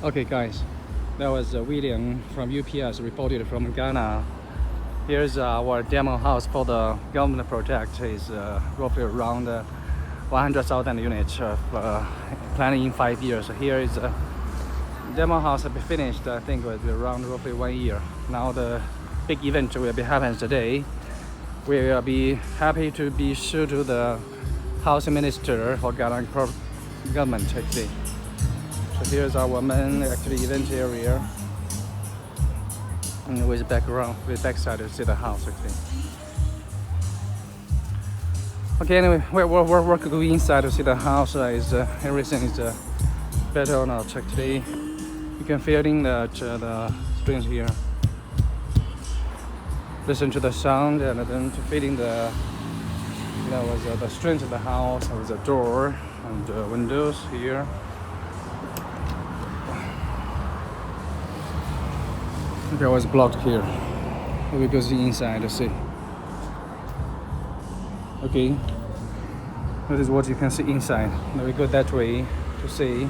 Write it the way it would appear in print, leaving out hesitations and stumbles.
Okay, guys, that was William from UPS reported from Ghana. Here's our demo house for the government project. Is roughly around 100,000 units of planning in 5 years. Here is a demo house will be finished. I think will be around roughly 1 year. Now the big event will be happens today. We will be happy to be show to the housing minister for Ghana government actually. So here's our main actually event area, and with background, with backside to see the house actually. Okay, anyway, we're going inside to see the house. Is everything is better or not actually. You can feel in the strings here. Listen to the sound and then to feel in the the strength of the house with the door and the windows here. Okay, I was blocked here. We go see inside to see. Okay, that is what you can see inside. Now we go that way to see.